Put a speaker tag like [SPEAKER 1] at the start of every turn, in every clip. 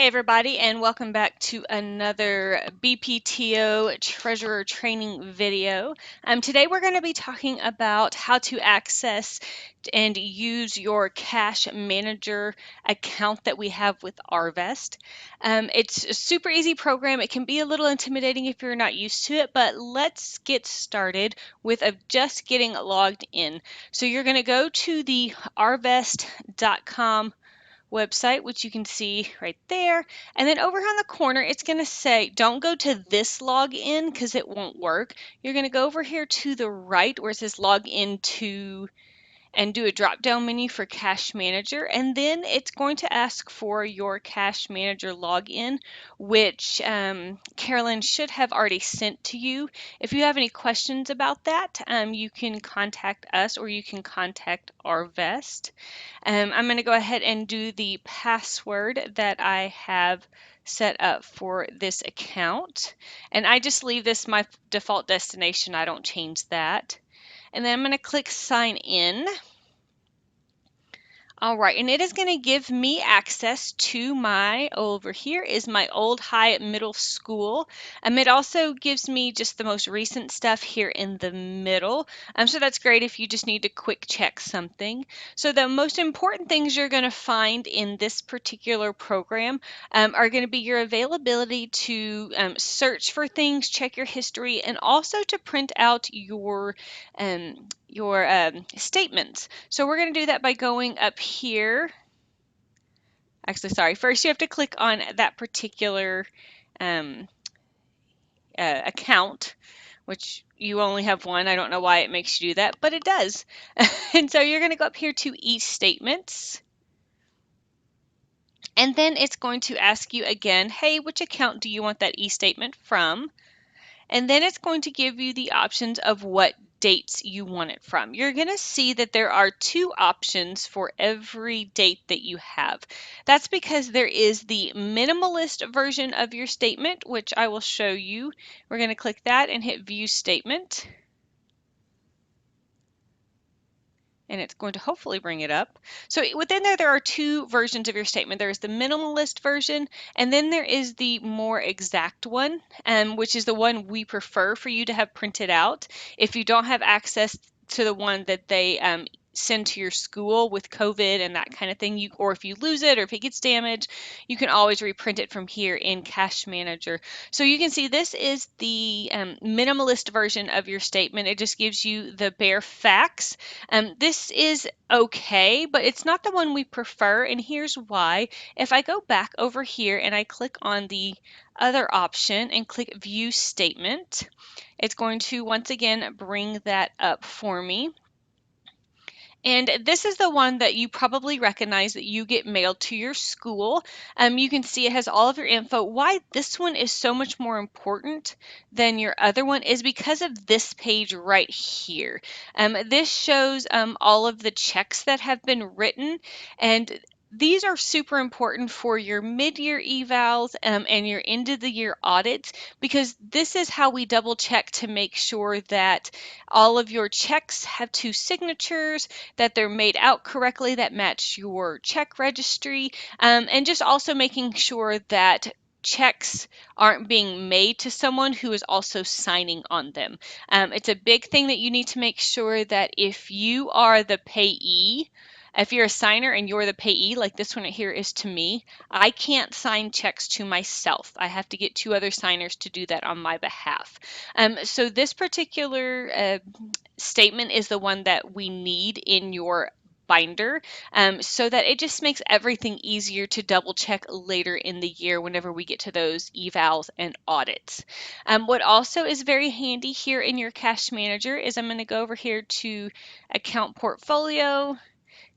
[SPEAKER 1] everybody, and welcome back to another BPTO Treasurer Training video. Today we're going to be talking about how to access and use your Cash Manager account that we have with Arvest. It's a super easy program. It can be a little intimidating if you're not used to it, but let's get started with just getting logged in. So you're going to go to the arvest.com website, which you can see right there. And then over here on the corner, it's going to say, don't go to this login because it won't work. You're going to go over here to the right where it says log into and do a drop down menu for Cash Manager, and then it's going to ask for your Cash Manager login, which Carolyn should have already sent to you. If you have any questions about that, you can contact us or you can contact Arvest. I'm going to go ahead and do the password that I have set up for this account, and I just leave this my default destination. I don't change that. And then I'm going to click sign in. All right, and it is going to give me access to over here is my Old High Middle School. It also gives me just the most recent stuff here in the middle. So that's great if you just need to quick check something. So the most important things you're going to find in this particular program are going to be your availability to search for things, check your history, and also to print out your statements. So we're going to do that by going up here. Actually, sorry, first you have to click on that particular account, which you only have one. I don't know why it makes you do that, but it does. And so you're going to go up here to e-statements. And then it's going to ask you again, hey, which account do you want that e-statement from? And then it's going to give you the options of what dates you want it from. You're going to see that there are two options for every date that you have. That's because there is the minimalist version of your statement, which I will show you. We're going to click that and hit View Statement. And it's going to hopefully bring it up. So within there are two versions of your statement. There's the minimalist version, and then there is the more exact one, which is the one we prefer for you to have printed out. If you don't have access to the one that they send to your school with COVID and that kind of thing, or if you lose it or if it gets damaged, you can always reprint it from here in Cash Manager. So you can see this is the minimalist version of your statement. It just gives you the bare facts. This is okay, but it's not the one we prefer, and here's why. If I go back over here and I click on the other option and click View Statement, it's going to once again bring that up for me. And this is the one that you probably recognize that you get mailed to your school. You can see it has all of your info. Why this one is so much more important than your other one is because of this page right here. This shows all of the checks that have been written, and these are super important for your mid-year evals and your end-of-the-year audits, because this is how we double check to make sure that all of your checks have two signatures, that they're made out correctly, that match your check registry, and just also making sure that checks aren't being made to someone who is also signing on them. It's a big thing that you need to make sure that if you are the payee, if you're a signer and you're the payee, like this one right here is to me, I can't sign checks to myself. I have to get two other signers to do that on my behalf. So this particular statement is the one that we need in your binder, so that it just makes everything easier to double check later in the year whenever we get to those evals and audits. What also is very handy here in your Cash Manager is I'm going to go over here to Account Portfolio,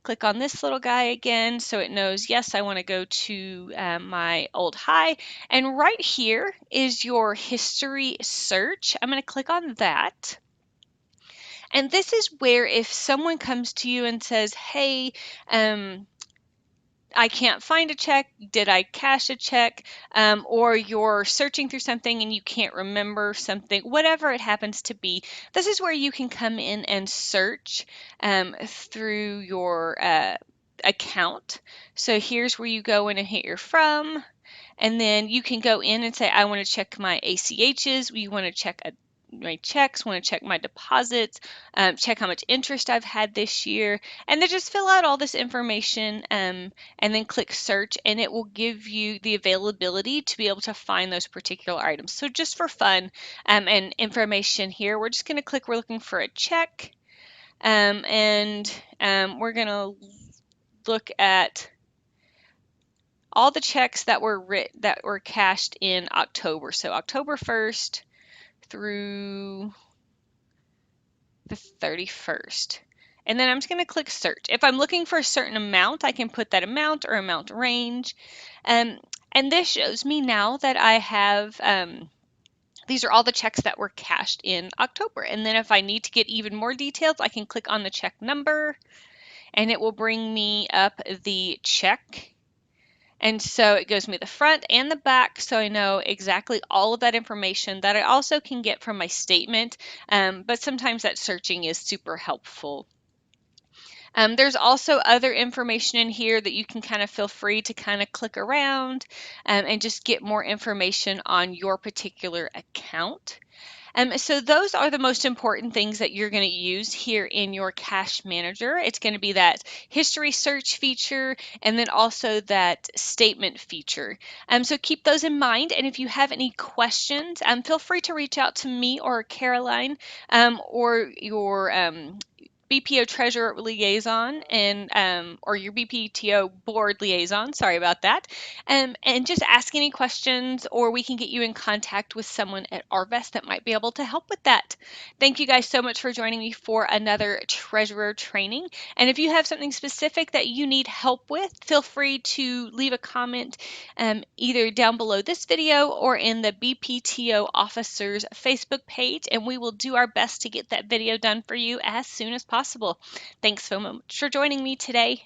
[SPEAKER 1] click on this little guy again so it knows, yes, I want to go to my Old High. And right here is your history search. I'm going to click on that. And this is where if someone comes to you and says, hey, I can't find a check, did I cash a check, or you're searching through something and you can't remember something, whatever it happens to be, this is where you can come in and search through your account. So here's where you go in and hit your from, And then you can go in and say, I want to check my ACHs. We want to check my checks, want to check my deposits, check how much interest I've had this year, and then just fill out all this information and then click search, and it will give you the availability to be able to find those particular items. So just for fun and information here, we're just going to click, we're looking for a check, and we're going to look at all the checks that were cashed in October. So October 1st through the 31st. And then I'm just going to click search. If I'm looking for a certain amount, I can put that amount or amount range. And this shows me now that I have, these are all the checks that were cashed in October. And then if I need to get even more details, I can click on the check number and it will bring me up the check. And so it gives me the front and the back, so I know exactly all of that information that I also can get from my statement, but sometimes that searching is super helpful. There's also other information in here that you can kind of feel free to kind of click around and just get more information on your particular account. So those are the most important things that you're going to use here in your Cash Manager. It's going to be that history search feature and then also that statement feature. So keep those in mind. And if you have any questions, feel free to reach out to me or Caroline or your BPO treasurer liaison and or your BPTO board liaison. Sorry about that. And just ask any questions, or we can get you in contact with someone at Arvest that might be able to help with that. Thank you guys so much for joining me for another treasurer training. And if you have something specific that you need help with, feel free to leave a comment either down below this video or in the BPTO officers Facebook page, and we will do our best to get that video done for you as soon as possible. Thanks so much for joining me today.